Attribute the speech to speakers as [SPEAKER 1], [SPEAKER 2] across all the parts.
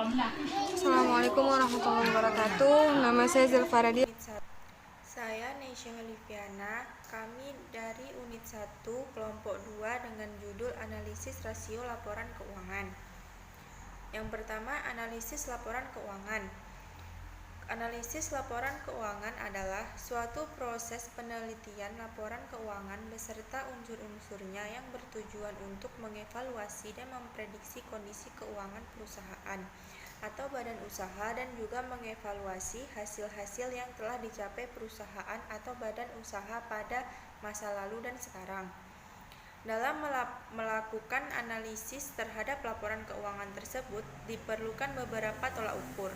[SPEAKER 1] Assalamualaikum warahmatullahi wabarakatuh. Nama saya Zilfaradia.
[SPEAKER 2] Saya Neysha Holiviana. Kami dari unit 1 kelompok 2 dengan judul analisis rasio laporan keuangan. Yang pertama, analisis laporan keuangan. Analisis laporan keuangan adalah suatu proses penelitian laporan keuangan beserta unsur-unsurnya yang bertujuan untuk mengevaluasi dan memprediksi kondisi keuangan perusahaan atau badan usaha dan juga mengevaluasi hasil-hasil yang telah dicapai perusahaan atau badan usaha pada masa lalu dan sekarang. Dalam melakukan analisis terhadap laporan keuangan tersebut, diperlukan beberapa tolak ukur.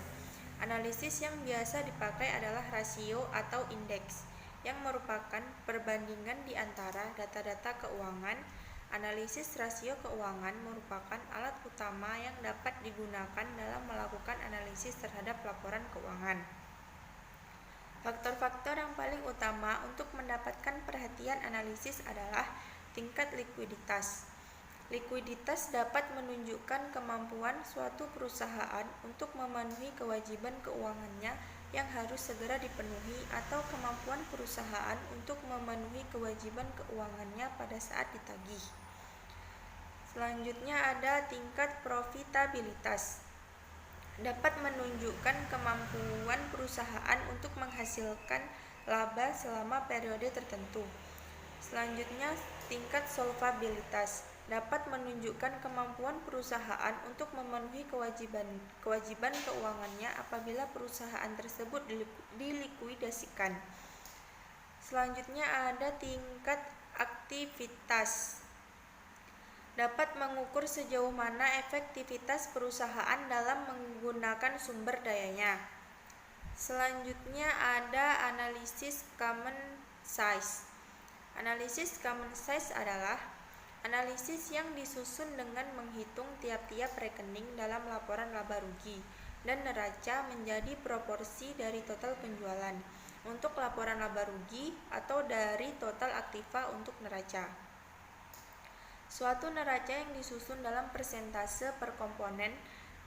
[SPEAKER 2] Analisis yang biasa dipakai adalah rasio atau indeks, yang merupakan perbandingan di antara data-data keuangan. Analisis rasio keuangan merupakan alat utama yang dapat digunakan dalam melakukan analisis terhadap laporan keuangan. Faktor-faktor yang paling utama untuk mendapatkan perhatian analisis adalah tingkat likuiditas. Likuiditas dapat menunjukkan kemampuan suatu perusahaan untuk memenuhi kewajiban keuangannya yang harus segera dipenuhi atau kemampuan perusahaan untuk memenuhi kewajiban keuangannya pada saat ditagih. Selanjutnya ada tingkat profitabilitas. Dapat menunjukkan kemampuan perusahaan untuk menghasilkan laba selama periode tertentu. Selanjutnya, tingkat solvabilitas dapat menunjukkan kemampuan perusahaan untuk memenuhi kewajiban keuangannya apabila perusahaan tersebut dilikuidasikan. Selanjutnya ada tingkat aktivitas. Dapat mengukur sejauh mana efektivitas perusahaan dalam menggunakan sumber dayanya. Selanjutnya ada analisis common size. Analisis common size adalah analisis yang disusun dengan menghitung tiap-tiap rekening dalam laporan laba rugi dan neraca menjadi proporsi dari total penjualan untuk laporan laba rugi atau dari total aktiva untuk neraca. Suatu neraca yang disusun dalam persentase per komponen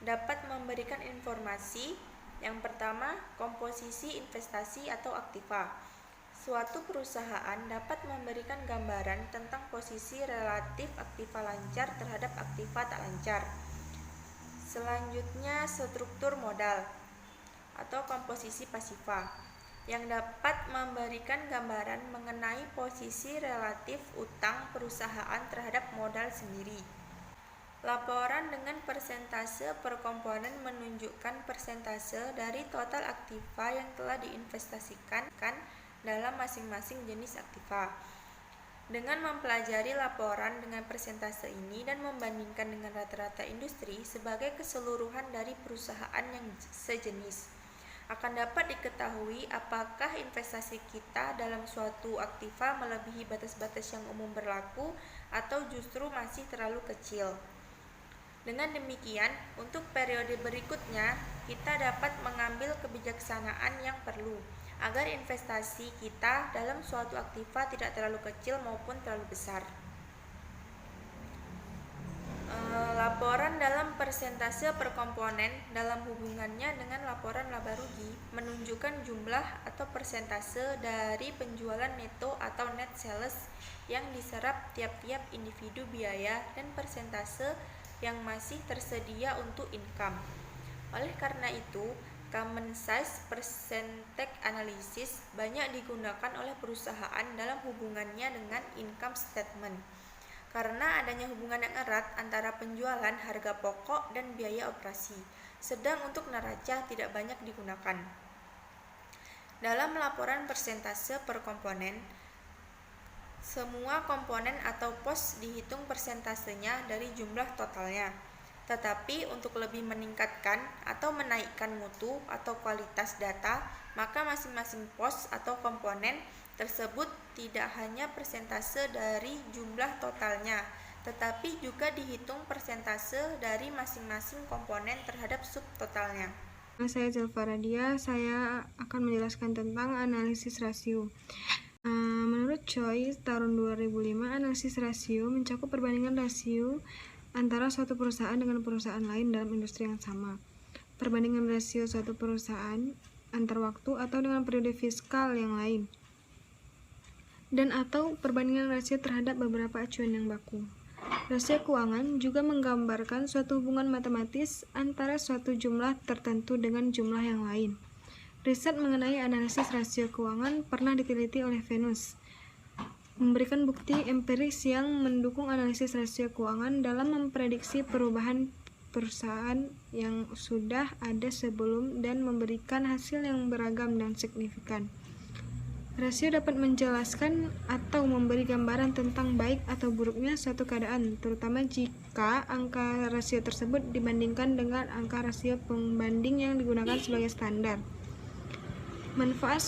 [SPEAKER 2] dapat memberikan informasi. Yang pertama, komposisi investasi atau aktiva. Suatu perusahaan dapat memberikan gambaran tentang posisi relatif aktiva lancar terhadap aktiva tak lancar. Selanjutnya, struktur modal atau komposisi pasifa yang dapat memberikan gambaran mengenai posisi relatif utang perusahaan terhadap modal sendiri. Laporan dengan persentase per komponen menunjukkan persentase dari total aktiva yang telah diinvestasikan dalam masing-masing jenis aktiva. Dengan mempelajari laporan dengan persentase ini dan membandingkan dengan rata-rata industri sebagai keseluruhan dari perusahaan yang sejenis, akan dapat diketahui apakah investasi kita dalam suatu aktiva melebihi batas-batas yang umum berlaku atau justru masih terlalu kecil. Dengan demikian, untuk periode berikutnya, kita dapat mengambil kebijaksanaan yang perlu agar investasi kita dalam suatu aktiva tidak terlalu kecil maupun terlalu besar. Laporan dalam persentase per komponen dalam hubungannya dengan laporan laba rugi menunjukkan jumlah atau persentase dari penjualan neto atau net sales yang diserap tiap-tiap individu biaya dan persentase yang masih tersedia untuk income. Oleh karena itu, common size percentage analysis banyak digunakan oleh perusahaan dalam hubungannya dengan income statement karena adanya hubungan yang erat antara penjualan, harga pokok, dan biaya operasi. Sedang untuk neraca tidak banyak digunakan. Dalam laporan persentase per komponen, semua komponen atau pos dihitung persentasenya dari jumlah totalnya. Tetapi untuk lebih meningkatkan atau menaikkan mutu atau kualitas data, maka masing-masing pos atau komponen tersebut tidak hanya persentase dari jumlah totalnya, tetapi juga dihitung persentase dari masing-masing komponen terhadap subtotalnya.
[SPEAKER 1] Saya Zilfaradia, saya akan menjelaskan tentang analisis rasio. Menurut Choi, tahun 2005, analisis rasio mencakup perbandingan rasio antara suatu perusahaan dengan perusahaan lain dalam industri yang sama. perbandingan rasio suatu perusahaan antar waktu atau dengan periode fiskal yang lain, dan atau perbandingan rasio terhadap beberapa acuan yang baku. Rasio keuangan juga menggambarkan suatu hubungan matematis antara suatu jumlah tertentu dengan jumlah yang lain. Riset mengenai analisis rasio keuangan pernah diteliti oleh Venus, memberikan bukti empiris yang mendukung analisis rasio keuangan dalam memprediksi perubahan perusahaan yang sudah ada sebelum dan memberikan hasil yang beragam dan signifikan. Rasio dapat menjelaskan atau memberi gambaran tentang baik atau buruknya suatu keadaan, terutama jika angka rasio tersebut dibandingkan dengan angka rasio pembanding yang digunakan sebagai standar. Manfaat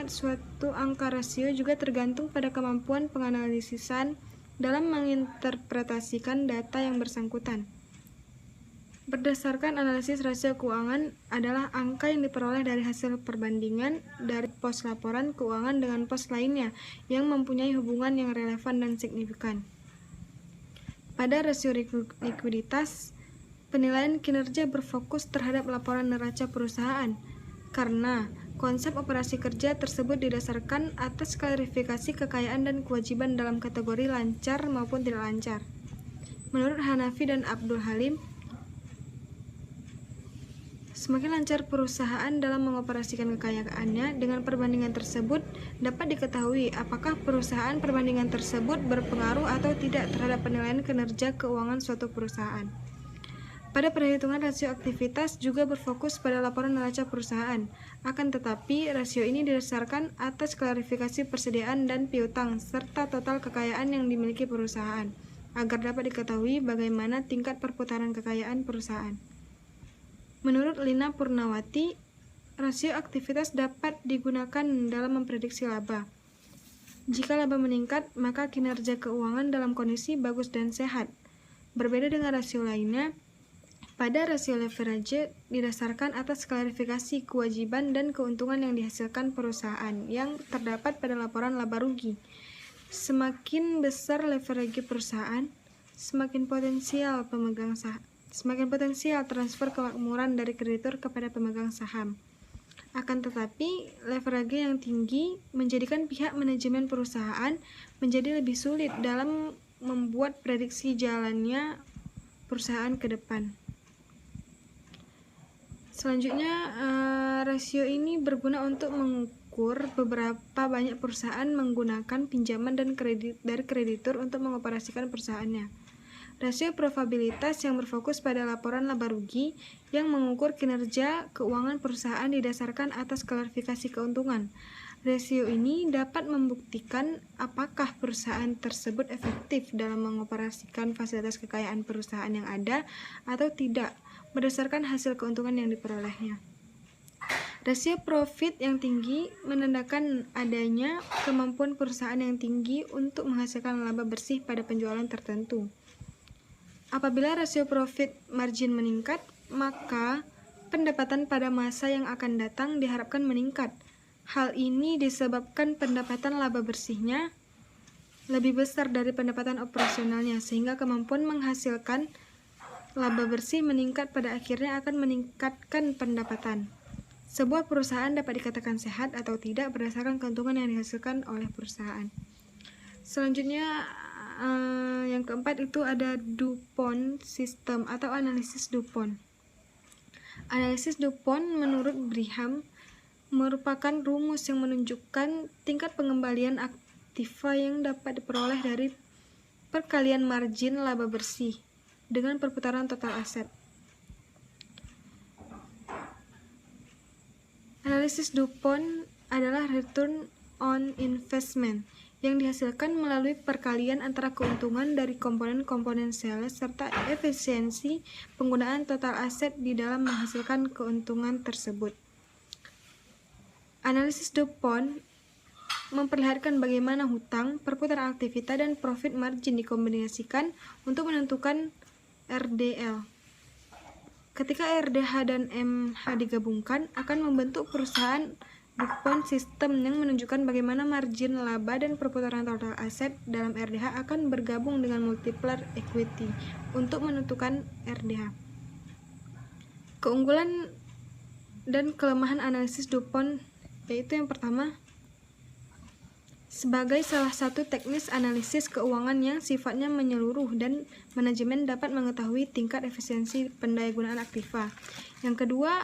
[SPEAKER 1] suatu angka rasio juga tergantung pada kemampuan penganalisisan dalam menginterpretasikan data yang bersangkutan. Berdasarkan analisis rasio keuangan adalah angka yang diperoleh dari hasil perbandingan dari pos laporan keuangan dengan pos lainnya yang mempunyai hubungan yang relevan dan signifikan. Pada rasio likuiditas, penilaian kinerja berfokus terhadap laporan neraca perusahaan, karena konsep operasi kerja tersebut didasarkan atas klarifikasi kekayaan dan kewajiban dalam kategori lancar maupun tidak lancar. Menurut Hanafi dan Abdul Halim, semakin lancar perusahaan dalam mengoperasikan kekayaannya, dengan perbandingan tersebut dapat diketahui apakah perusahaan perbandingan tersebut berpengaruh atau tidak terhadap penilaian kinerja keuangan suatu perusahaan. Pada perhitungan rasio aktivitas juga berfokus pada laporan neraca perusahaan, akan tetapi rasio ini didasarkan atas klarifikasi persediaan dan piutang serta total kekayaan yang dimiliki perusahaan, agar dapat diketahui bagaimana tingkat perputaran kekayaan perusahaan. Menurut Lina Purnawati, rasio aktivitas dapat digunakan dalam memprediksi laba. Jika laba meningkat, maka kinerja keuangan dalam kondisi bagus dan sehat. Berbeda dengan rasio lainnya, pada rasio leverage didasarkan atas klarifikasi kewajiban dan keuntungan yang dihasilkan perusahaan yang terdapat pada laporan laba rugi. Semakin besar leverage perusahaan, semakin potensial transfer kemakmuran dari kreditur kepada pemegang saham. Akan tetapi, leverage yang tinggi menjadikan pihak manajemen perusahaan menjadi lebih sulit dalam membuat prediksi jalannya perusahaan ke depan. Selanjutnya, rasio ini berguna untuk mengukur beberapa banyak perusahaan menggunakan pinjaman dan kredit dari kreditur untuk mengoperasikan perusahaannya. Rasio probabilitas yang berfokus pada laporan laba rugi yang mengukur kinerja keuangan perusahaan didasarkan atas klarifikasi keuntungan. Rasio ini dapat membuktikan apakah perusahaan tersebut efektif dalam mengoperasikan fasilitas kekayaan perusahaan yang ada atau tidak, berdasarkan hasil keuntungan yang diperolehnya. Rasio profit yang tinggi menandakan adanya kemampuan perusahaan yang tinggi untuk menghasilkan laba bersih pada penjualan tertentu. Apabila rasio profit margin meningkat, maka pendapatan pada masa yang akan datang diharapkan meningkat. Hal ini disebabkan pendapatan laba bersihnya lebih besar dari pendapatan operasionalnya, sehingga kemampuan menghasilkan laba bersih meningkat pada akhirnya akan meningkatkan pendapatan. Sebuah perusahaan dapat dikatakan sehat atau tidak berdasarkan keuntungan yang dihasilkan oleh perusahaan. Selanjutnya, yang keempat itu ada DuPont System atau analisis DuPont. Analisis DuPont menurut Brigham merupakan rumus yang menunjukkan tingkat pengembalian aktiva yang dapat diperoleh dari perkalian margin laba bersih dengan perputaran total aset. Analisis DuPont adalah return on investment yang dihasilkan melalui perkalian antara keuntungan dari komponen-komponen sales serta efisiensi penggunaan total aset di dalam menghasilkan keuntungan tersebut. Analisis DuPont memperlihatkan bagaimana hutang, perputaran aktivitas, dan profit margin dikombinasikan untuk menentukan RDL. Ketika RDH dan MH digabungkan, akan membentuk perusahaan DuPont System yang menunjukkan bagaimana margin laba dan perputaran total aset dalam RDH akan bergabung dengan multiplier equity untuk menentukan RDH. Keunggulan dan kelemahan analisis DuPont yaitu yang pertama, sebagai salah satu teknis analisis keuangan yang sifatnya menyeluruh dan manajemen dapat mengetahui tingkat efisiensi pendayagunaan aktiva. Yang kedua,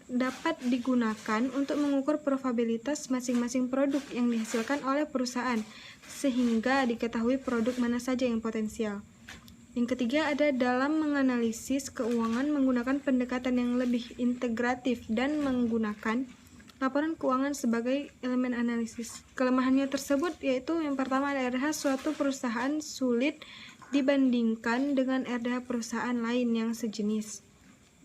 [SPEAKER 1] dapat digunakan untuk mengukur probabilitas masing-masing produk yang dihasilkan oleh perusahaan, sehingga diketahui produk mana saja yang potensial. Yang ketiga, dalam menganalisis keuangan menggunakan pendekatan yang lebih integratif dan menggunakan laporan keuangan sebagai elemen analisis. Kelemahannya tersebut yaitu yang pertama, RDH suatu perusahaan sulit dibandingkan dengan RDH perusahaan lain yang sejenis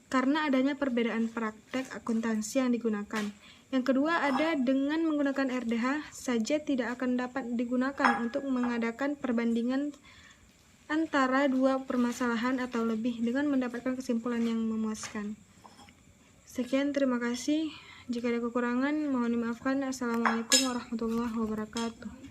[SPEAKER 1] karena adanya perbedaan praktek akuntansi yang digunakan. Yang kedua, dengan menggunakan RDH saja tidak akan dapat digunakan untuk mengadakan perbandingan antara dua permasalahan atau lebih dengan mendapatkan kesimpulan yang memuaskan. Sekian, terima kasih. Jika ada kekurangan, mohon dimaafkan. Assalamualaikum warahmatullahi wabarakatuh.